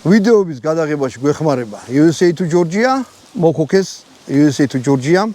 ვიდეოების გადაღებაში გვეხმარება USA to Georgia, მოქოქეს USA to Georgia.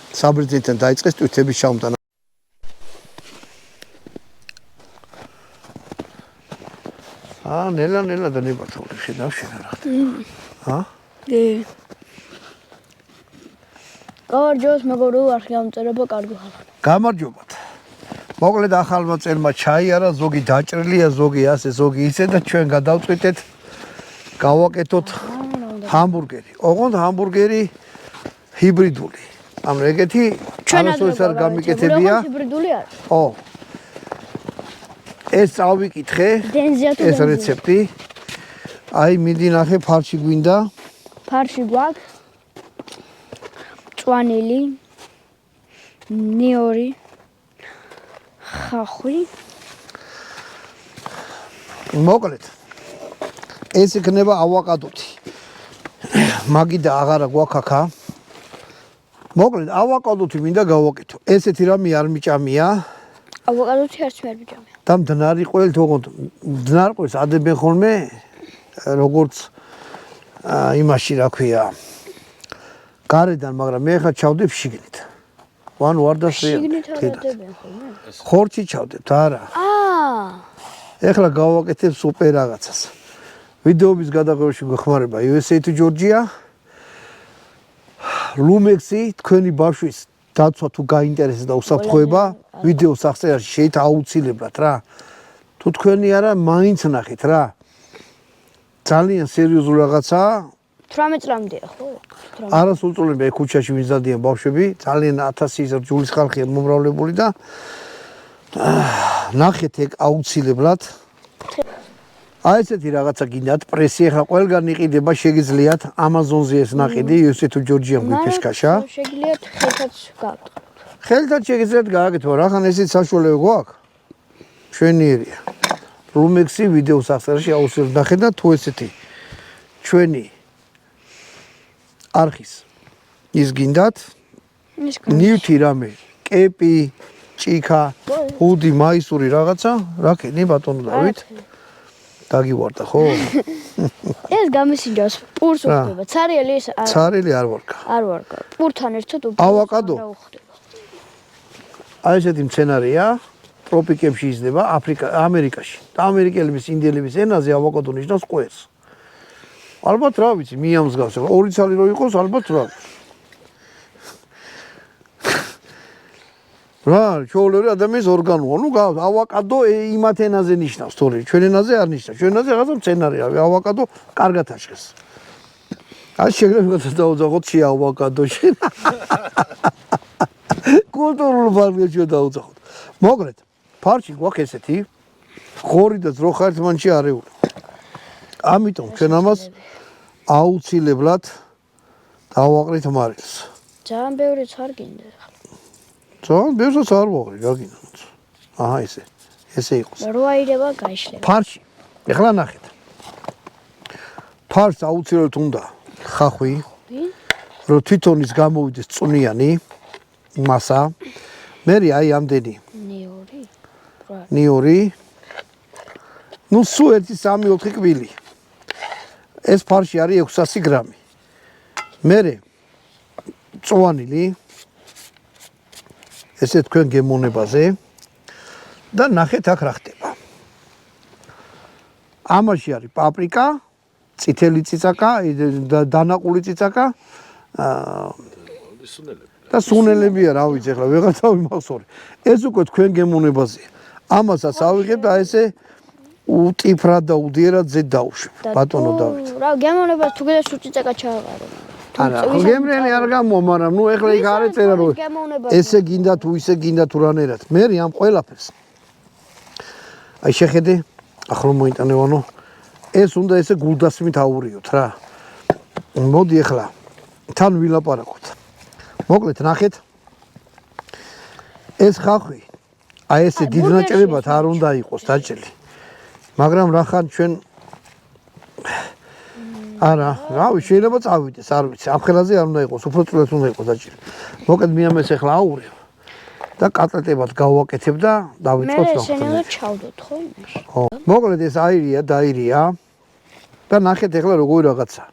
საბერძნეთთან დაიწყეს ტვირთების ჩამოტანა. ნელა და ნებართული შედავ შენ რა ხდება? გამარჯობა მეგობრებო, არხი ამწერება კარგი ხალხი. გამარჯობათ. მოკლედ ახალმა წელმა ჩაიარა, ზოგი დაჭრილია, ზოგი ასე, ზოგი ისე და ჩვენ გადავწყვიტეთ გავაკეთოთ ჰამბურგერი. ოღონდ ჰამბურგერი ჰიბრიდული. ანუ ეგეთი არასოდეს არ გამიკეთებია. ჰიბრიდული არის. ო. ეს წავიკითხე. ეს რეცეპტი. აი მიდი ნახე ფარში გვინდა. ფარში გვაქვს მწვანილი, ნიორი, ხახვი. მოკლედ ეს იქნება ავოკადოთი. მაგიდა აღარა გვაქაქა. მოკლედ ავოკადოთი მინდა გავაკეთო. ესეთი რამე არ მიჭამია. ავოკადოთი არც ვერ მიჭამია. და მდნარი ყველთ ოღონდ მდნარ ყველს ადებენ ხოლმე როგორც იმაში რა ქვია გარედან, მაგრამ მე ხა ჩავდებ შიგნით. ანუ არ დასრია. შიგნით არ ადებენ ხოლმე? ხორცი ჩავდებ, არა. ეხლა გავაკეთებ სუპერ რაღაცას. ვიდეოების გადაღებაში გვეხმარება USA to Georgia. ლუმექსი თქვენი ბავშვის დაცვა თუ გაინტერესებს და უსაფრთხოება, ვიდეოს აღწერაში შეიძლება აუცილებლად რა. თუ თქვენი არა, მაინც ნახეთ რა. ძალიან სერიოზული რაღაცაა. 18 წლამდეა ხო? არასრულწლოვანია ქუჩაში ვიზადიან ბავშვები, ძალიან 1000 ჯულის ხალხია მომრავლებული და ნახეთ ეგ აუცილებლად. აი ესეთი რაღაცა გინდათ, პრესი ახლა ყველგან იყიდება, შეგიძლიათ Amazon-ზე ეს ნაყიდი, USA to Georgia მიფეშკაშა. შეგიძლიათ ხელთაც გააკეთოთ. ხელთაც შეგიძლიათ გააკეთო, რახან ესეც საშუალება გვაქვს. ჩვენიერია. ლუმექსი ვიდეოს აღწერაში აუცილებლად ნახეთ და თუ ესეთი ჩვენი არხის ის გინდათ ნივთი რამე კეპი ჭიქა ჰუდი მაისური რაღაცა რა ქენი ბატონო დავით დაგივარდა ხო ეს გამისინჯავს პურს უხდება ცარიელი ეს ცარიელი არ ვარკა პურთან ერთად ავოკადო აი ესეთი მცენარეა ტროპიკებში იზრდება ამერიკაში და ამერიკელების ინდიელების ენაზე ავოკადო ნიშნავს ყვეს ალბათ რა ვიცი მიამსგავს ორი ცალი რო იყოს ალბათ რა რა ჩაოლერი ადამიანის ორგანოა ნუ ავოკადო იმათ ენაზე ნიშნავს თორე ჩვენ ენაზე არ ნიშნავს ჩვენ ენაზე რაღაცა მცენარეა ავოკადო კარგად აშხეს აი შეგრებოდა დაუძაღოთ შე ავოკადო შენ კულტურულ ფარგლებში დაუძაღოთ მოგრეთ ფარში გვაქვს ესეთი ღორი და ძროხა ერთმანეთში არეული ამიტომ ჩვენ ამას აუცილებლად დავაყრით მარილს. ძალიან ბევრიც არ გინდა. ძალიან ბევრსაც არ ვაყრი, გაგინდათ. აჰა ესე იყოს. რო აირება გაიშლება. ფარში. ეხლა ნახეთ. ფარს აუცილებლად უნდა ხახვი, რომ თვითონ ის გამოვიდეს წვნიანი მასა. მერე აი ამდენი. ნიორი. ნუ სულ 1-3-4 კვილი. ეს ფარში არის 600 გრამი. მერე წვანილი ესე თქვენ გემოვნებაზე და ნახეთ აქ რა ხდება. ამაში არის პაპრიკა, წითელი ციცაკა, დანაყული ციცაკა და სუნელებია რა ვიცი ახლა ვეღარ დავიმახსოვრე. ეს უკვე თქვენ გემოვნებაზე. ამასაც ავიღებ და ესე უტიფრად და უდიერად ზედ დავუშვებ ბატონო დავით. რა გემოვნებას თუ გედა სუწიწაკა ჩააყარო. არა, გემრიელი არ გამოვა, მაგრამ ნუ ეხლა იქ არ ეწერა რომ ესე გინდა თუ ისე გინდა თუ რანერად. მე ამ ყველაფერს. აი შეხედე, ახლა მოიტანევანო. ეს უნდა ესე გულდასმით აურიოთ რა. მოდი ეხლა თან ვილაპარაკოთ. მოკლედ ნახეთ. ეს ხახვი აი ესე დიდ ნაჭრებად არ უნდა იყოს დაჭრილი. მაგრამ რახან ჩვენ არა, რავი, შეიძლება წავიდეს, არ ვიცი, ამ ხელაზე არ უნდა იყოს, უფრო წვრილად უნდა იყოს დაჭრილი. მოკლედ მე ამას ეხლა აურევ და კატეტებად გავაკეთებ და დავიწყოთ მე ესენი უნდა ჩავდოთ ხო? ხო. მოკლედ ეს აირია, დაირია. და ნახეთ ეხლა როგორი რაღაცა.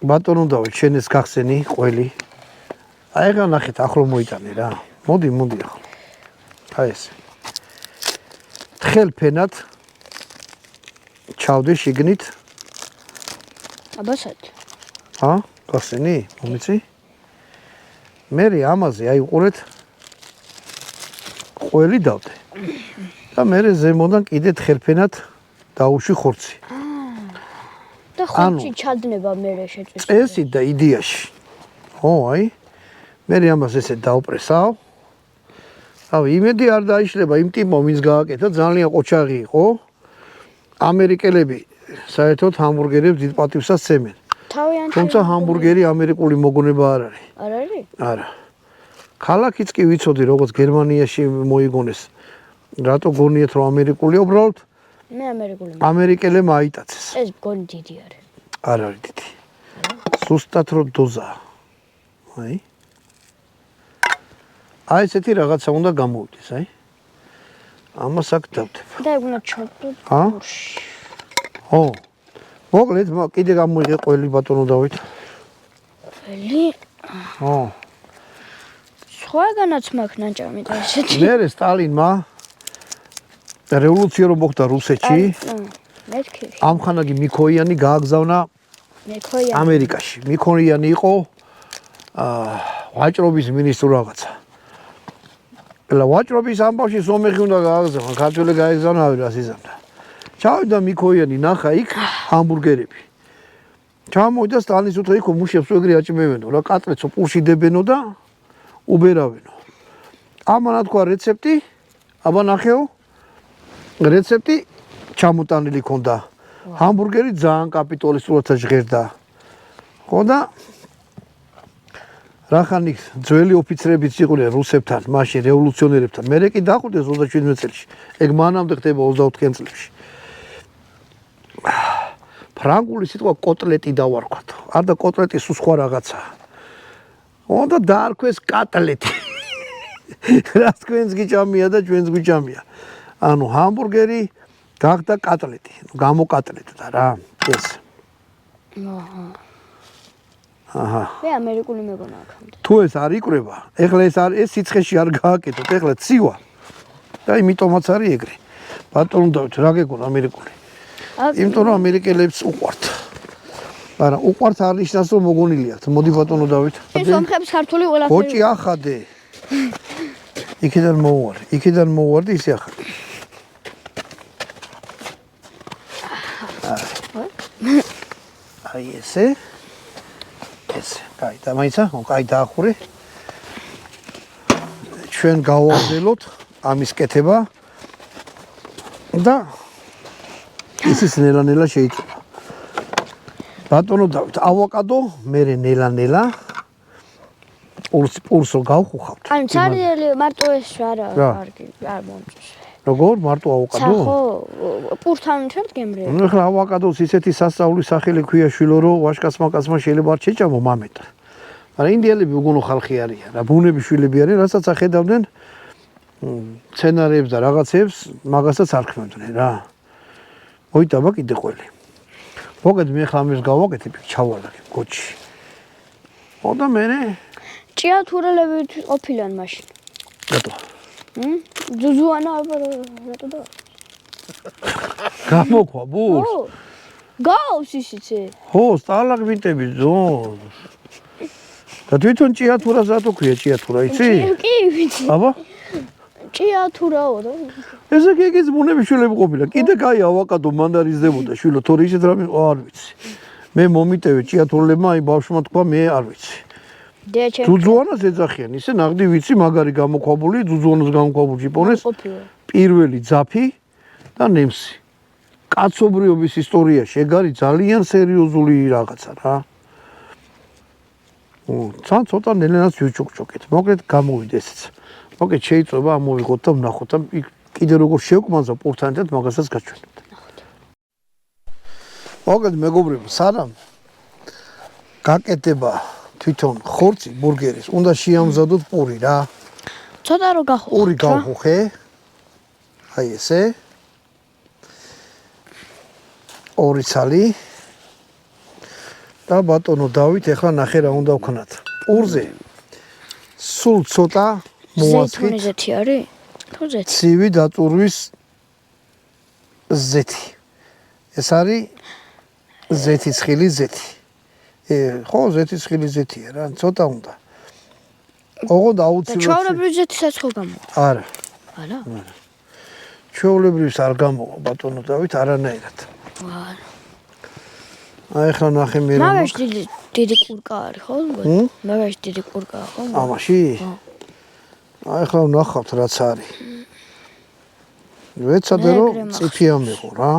ბატონო დავით, შენ ეს გახსენი ყველი. აი ეხლა ნახეთ ახლო მოიტანე რა. მოდი ახლა. აი ეს. თხელ ფენად ჩავდე შიგნით. აბასად. გახსენი? მომიცი? მე ამაზე აი უყურეთ. ყველი დავდე. და მე ზემოდან კიდე თხელფენად დაუში ხორცი. და ხორცი ჩადნება მე შეწვის. წესი და იდეაში. აი. მე ამას ესე დავპრესავ. რავი, იმედი არ დაიშლება იმ ტიპმა, ვინც გააკეთა, ძალიან ყოჩაღი იყო. ამერიკელები საერთოდ ჰამბურგერებს დიდ პატივსას სცემენ. თუმცა ჰამბურგერი ამერიკული მოგონება არ არის. არ არის? არა. ქალაქიც კი ვიცოდი, როგორც გერმანიაში მოიგონეს. რატო გონიათ რომ ამერიკულია უბრალოდ? მე ამერიკული. ამერიკელებმა აიტაცეს. ეს გონი დიდი არის. არ არის დიდი. ზუსტად რო დოზა. აი. აი ესეთი რაღაცა უნდა გამოვიდეს, აი. ამას აქ დავდებ. და ეგუნა ჩავდო. მოკლედ, კიდე გამოიღე ყველი ბატონო დავით. ყველი? სხვაგანაც მაქვს ნაჭამი და ესეთი. მე სტალინმა რევოლუცია რომ მოხდა რუსეთში. მეთქი. ამხანაგი მიქოიანი გააგზავნა ამერიკაში. მიქოიანი იყო ვაჭრობის მინისტრი რაღაცა. ვაჭრობის ამბავში სომეხი უნდა გააგზავნა, ქართველი გაეგზავნა, რა სიზამდა. ჩავიდა მიქოიანი, ნახა იქ ჰამბურგერები. ჩამოვიდა სტალინის უთხრა იქ მუშებს ეგრე აჭმევენო, რა კატლეტსო პურში დებენო და უბერავენო. ამანა თქვა რეცეპტი, აბა ნახეო. რეცეპტი ჩამოტანილი ქონდა. ჰამბურგერი ძალიან კაპიტალისტურად ჟღერდა. ხო და რახანი ძველი ოფიცრებიც იყვნენ რუსებთან, მაშინ რევოლუციონერებთან. მე კი დახვდეს 37 წელს. ეგ მანამდე ხდება 24 წელს. ფრანგული სიტყვა კოტლეტი დავარქვათ. არ და კოტლეტი სულ სხვა რაღაცაა. უნდა დაარქვეს კატლეტი. რა თქვენს გიჭამია და ჩვენს გიჭამია. ანუ ჰამბურგერი გახდა კატლეტი, გამოკატლეტდა რა, ეს. მე ამერიკული მეგონა აქვს. თუ ეს არ იკრება, ეხლა ეს სიცხეში არ გააკეთოთ, ეხლა ცივა. და იმიტომაც არის ეგრე. ბატონო დავით, რა გეკონა ამერიკული? იმიტომ რომ ამერიკელებს უყვართ. არა, უყვართ არ ნიშნავს რომ მოგონილიათ. მოდი ბატონო დავით. სომხებს ქართული ყველაფერი. ბოჭი ახადე. იქიდან მოვარდი ისე ახადე. აი ესე. კაი, და მაიცა, კაი დაახურე. ჩვენ გავავდელოთ ამის კეთება და ისიც ნელა-ნელა შეიძლება. ბატონო დავით, ავოკადო, მე ნელა-ნელა პურსო გავხუხავთ. ანუ ცარიელი მარტო ეს არა მომწონს. როგორ მარტო ავოკადო? ხო, პურთან ჩერთ გემრე. ნუ ახლა ავოკადოს ისეთი სასწაულის სახელი ქვია შვილო, რომ ვაშკაცმა შეიძლება არ შეჭამო მამეთ. მაგრამ ინდიელები უგუნო ხალხი არიან, რა ბუნების შვილები არიან, რასაც ახედავდნენ სცენარებს და რაღაცებს, მაგასაც არ ქმნიდნენ რა. მოიტავა კიდე ყველი. მოგეთ მე ხლა ამის გავაკეთებ, ჩავალაგე გოჩი. და მე ჭიათურელებით ყოფილან მაშინ. რატო? ზუზუანა რატო და? გამოქვა ბურს. გავს ისიცე. ხო, სტალაგმიტები ზონ. და თვითონ ჭიათურას რატო ქვია ჭიათურა, იცი? კი, ვიცი. აბა? ჭიათურაო და. ესე გეგის ბუნების შვილები ყოფილა. კიდე კაი ავოკადო მანდარიზდებოდა შვილო, თორე ისეთ რამე არ ვიცი. მე მომიტევე ჭიათურლებმა, აი ბავშვმა თქვა, მე არ ვიცი. ძუძუანას ეძახიან, ისე ნაღდი ვიცი, მაგარი გამოქვაბული, ძუძუანას გამოქვაბული ჭიპონეს. პირველი ძაფი და ნემსი. კაცობრიობის ისტორიაში ეგ არის ძალიან სერიოზული რაღაცა რა. თან ცოტა ნელენას ვიჩუქჩოქეთ. მოკლედ გამოვიდა ესეც. მოკლედ შეიძლება ამოვიღოთ და ვნახოთ და კიდე როგორ შევკმანზა პურთან ერთად მაგასაც გაჩვენებთ. მოკლედ მეგობრებო, სანამ გაკეთება თვითონ ხორცი ბურგერის, უნდა შეამზადოთ პური რა. ცოტა რო გახუხე. პური გავხუხე. აი ესე. 2 ცალი და ბატონო დავით ეხლა ნახე რა უნდა ვქნათ. პურზე სულ ცოტა მოვაწყით. ზეთი არის? თუ ზეთი. ცივი დაწურვის ზეთი. ეს არის ზეთის ხილი ზეთი. ხო, ზეთის ხილი ზეთია რა, ცოტა უნდა. ოღონდ აუცილებლად. ჩვეულებრივ ზეთისაც ხო გამოვა? არა. არა? ჩვეულებრივს არ გამოვა ბატონო დავით არანაირად. არა. აი ახლა ნახე მე რა. მაგაში დიდი კურკა არის ხო? მაგაში დიდი კურკა ხო? ამაში? აი ახლა ვნახავთ რაც არის. ვეცადე რომ წიფი ამიღო რა.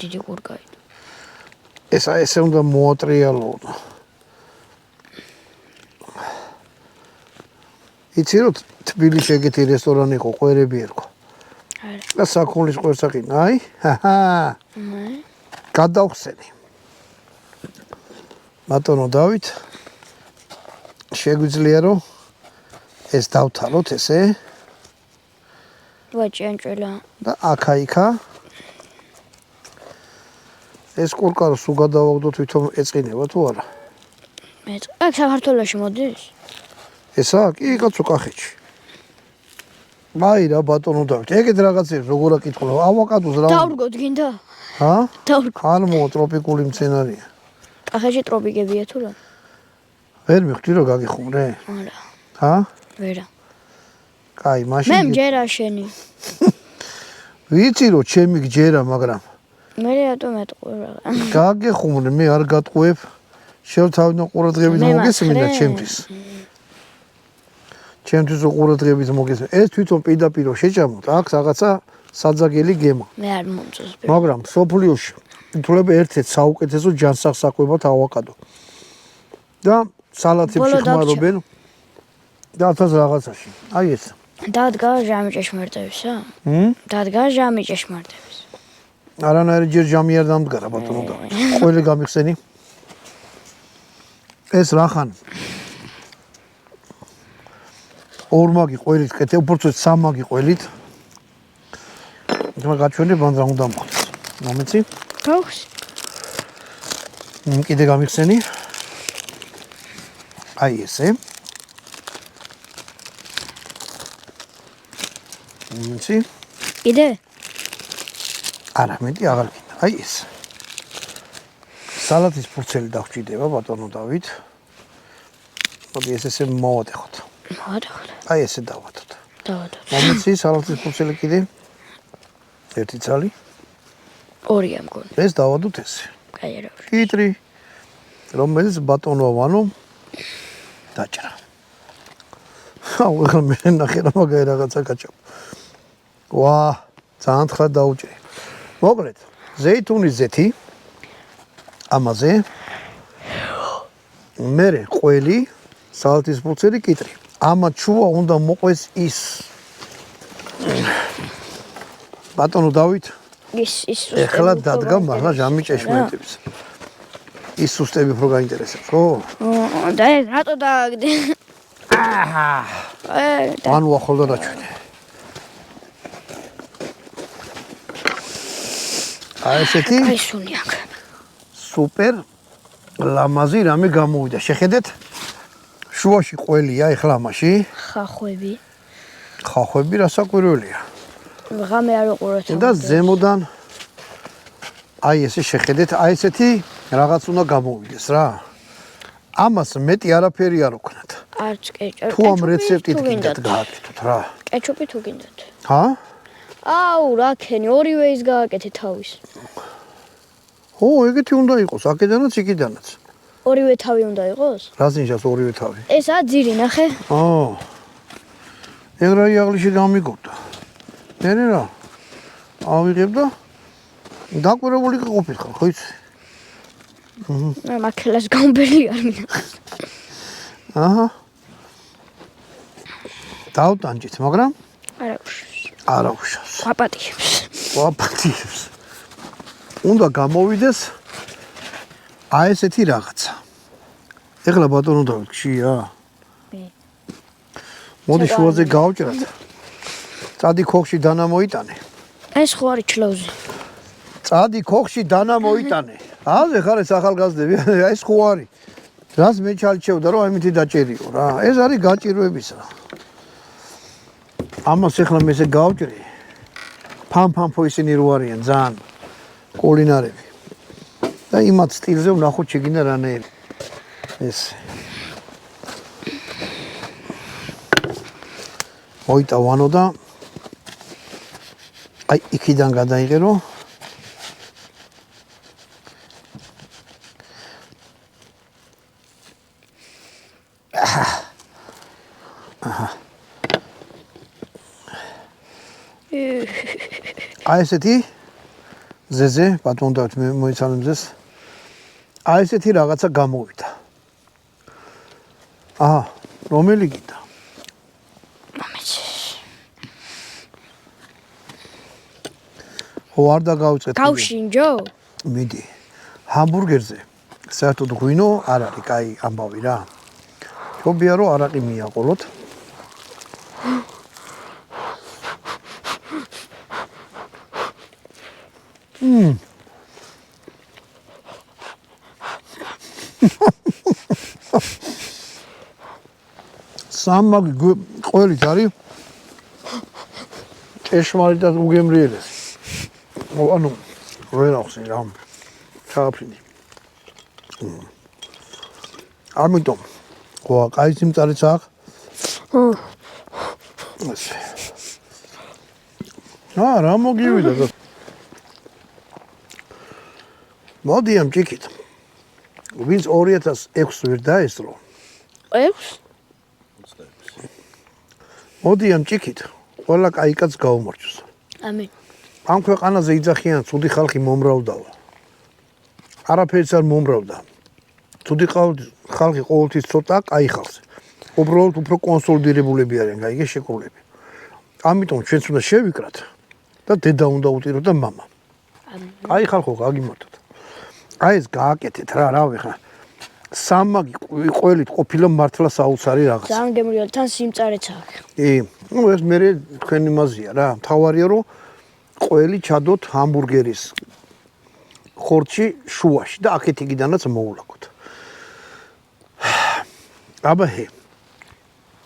დიდი კურკა. ესე უნდა მოატრიალო. იცი რომ თბილისში ეგეთი რესტორანი იყო, ყვერები ერქვა. არა. და საქონლის ყვერსაკი, აი, ჰაჰა. გადავხსენი. ბატონო დავით, შეგვიძლია რომ ეს დავთალოთ ესე ვაჭიანჭველა. და აქა-იქა ეს კურკა რო სულ გადავაგდო თვითონ ეწყინება თუ არა? აქ საქართველოში მოდის? ესა კი კაცო კახეთში. აი რა ბატონო დავით, ეგეთ რაღაცებს როგორ აკითხულობ? ავოკადოს რა? დავრგოთ გინდა? ჰა? დავრგოთ. ალმო ტროპიკული მცენარეა. კახეთში ტროპიკებია თუ რა? ვერ მიხდი რომ გაგიხუმრე? არა. ჰა? ვერა. კაი, მაშინ მე მჯერა შენი. ვიცი რომ ჩემი გჯერა, მაგრამ მე რატომ ეტყურა? გაგიხუმრე, მე არ გატყუებ. შევთავნო ყურადღებით მოგესმინდა ჩემთვის. ჩემთვის ყურადღებით მოგესმინდა. ეს თვითონ პირდაპირ შეჭამოთ, აქ რაღაცა საძაგელი გემა. მე არ მომწონს. მაგრამ სოფლიოში ითვლება ერთ-ერთ საუკეთესო ჯანსაღსაკვებად ავოკადო. და სალათებში ხმარობენ და ათას რაღაცაში. აი ეს. დადგა ჟამი ჭეშმარიტებისა? დადგა ჟამი ჭეშმარიტების. არანაირი ჯერ ჟამი არ დამდგარა ბატონო და ყველი გამიხსენი. ეს რახან ორმაგი ყველით კეთე, უბრალოდ სამაგი ყველით. მე გაჩვენებ ან რა უნდა მოხდეს. მომეცი? გავს. კიდე გამიხსენი. აი ესე. მომეცი? კიდე? არა, მეტი აღარ გინდა. აი ეს. სალათის ფურცელი დაგვჭირდება ბატონო დავით. მოდი ესე მოვატეხოთ. მოვატეხოთ. აი ესე დავატოთ. დავატოთ. მომეცი სალათის ფურცელი კიდე. ერთი ცალი. 2 ამ გონი. ეს დავადოთ ესე. კაი რა. კიტრი. რომელიც ბატონო ვანო დაჭრა. აუ ახლა მე ნახე რა მაგარი რაღაცა გაჭამ. ვა, ძალიან ხრად დაუჭრე. მოკლედ, ზეითუნის ზეთი ამაზე მერე ყველი, სალათის ფურცელი, კიტრი. ამათ შუა უნდა მოყვეს ის ბატონო დავით ის ეხლა დადგა მართლა ჟამი ჭეშმარიტებს. ის სუსტები უფრო გაინტერესებს, ხო? და ეს რატო დააგდე? აჰა. მან უახლოვდა დაჩვენე. აი ესეთი აი სუნიაკ. სუპერ ლამაზი რამე გამოვიდა. შეხედეთ? შუაში ყველია ეხლა ამაში. ხახვები. ხახვები რასაკვირველია. ღამე არ უყურეთ. და ზემოდან აი ესე შეხედეთ, აი ესეთი რაღაც უნდა გამოვიდეს რა. ამას მეტი არაფერი არ ვქნათ. არც კეჭაპი. თუ ამ რეცეპტით გინდათ გააკეთოთ რა. კეჭაპი თუ გინდათ. ჰა? აუ, რა ქენი, ორივე ის გააკეთე თავის. ო, ეგეთი უნდა იყოს, აქედანაც, იქიდანაც. ორივე თავი უნდა იყოს? რას ნიშნავს ორივე თავი? ესაა ძირი, ნახე. ეგ რა იაღლიში გამიგობდა. მე რა? ავიღებ და დაკვირებული ყოფილი ხარ, ხო იცი? მაქელას გამბელი არ მინახავს. აჰა. დავტანჯით, მაგრამ არა უშავს. არა უშავს. აპატიებს. აპატიებს. უნდა გამოვიდეს აი ესეთი რაღაცა. ეხლა ბატონო დავით, გშია? მოდი შუაზე გავჭრათ. წადი ქოხში დანა მოიტანე. ეს ხო არის ჩლოუზი. წადი ქოხში დანა მოიტანე. აზე ხარ ეს ახალგაზრდები, ეს ხო არის. რას მე ჩალჩევდა რომ ამითი დაჭერიო რა. ეს არის გაჭირვებისა. ამას ახლა მე ესე გავჭრი. ფამფამფო ისინი რო არიან ძალიან კულინარები. და იმათ სტილზე ვნახოთ შეგინდა რანაირი. ეს მოიტავანო და აი იქიდან გადაიღერო. აი ესეთი ზეზე ბატონდავთ მე მოიცალემზეს. აი ესეთი რაღაცა გამოვიდა. აჰა, რომელი გინდა? ხო არ დაგავიწყეთ. გავშინჯო? მიდი. ჰამბურგერზე საერთოდ ღვინო არ არის, კაი ამბავი რა. ჯობია რომ არაყი მიაყოლოთ. სამმაგი ყველით არის ჭეშმარიტად უგემრიელეს. ანუ ვერ ახსენ რა. ჩააფრინდი. ამიტომ ხო კაი სიმწარეც აქვს. რა მოგივიდა და მოდი ამ ჭიქით. ვინც 2006 ვერ დაესწრო. 6? მოდი ამ ჭიქით ყველა კაი კაცს გაუმორჩოს. ამინ. ამ ქვეყანაზე იძახიან ცუდი ხალხი მომრავლდაო. არაფერს არ მომრავლდა. ცუდი ხალხი ყოველთვის ცოტა კაი ხალხი. უბრალოდ უფრო კონსოლიდირებულები არიან, გაიგე შეკრულები. ამიტომ ჩვენც უნდა შევიკრათ და დედა უნდა უტიროთ და მამა. კაი ხალხო გაგიმართოთ. აი ეს გააკეთეთ რა ვიხა. სამმაგი ყველით ყოფილა მართლა საოცარი რაღაც. ძალიან გემრიელი თან სიმწარეც აქვს. ნუ ეს მე თქვენ იმაზია რა. თავარია რომ ყველი ჩადოთ ჰამბურგერის ხორცი შუაში და აქეთ იგიდანაც მოულაკოთ. აბა ჰე.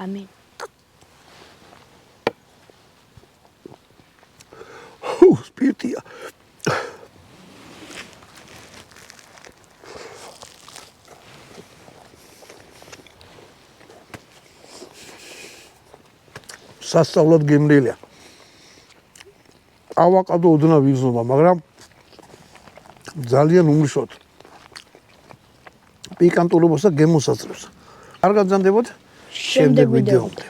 ამინ. სპირტია. სასწაულად გემრიელია. ავოკადო ოდნავ ვიზნობა, მაგრამ ძალიან უმუშოთ. პიკანტურობას და გემოს აძლევს. არ გაძანდებოდ? შემდეგ ვიდეომდე.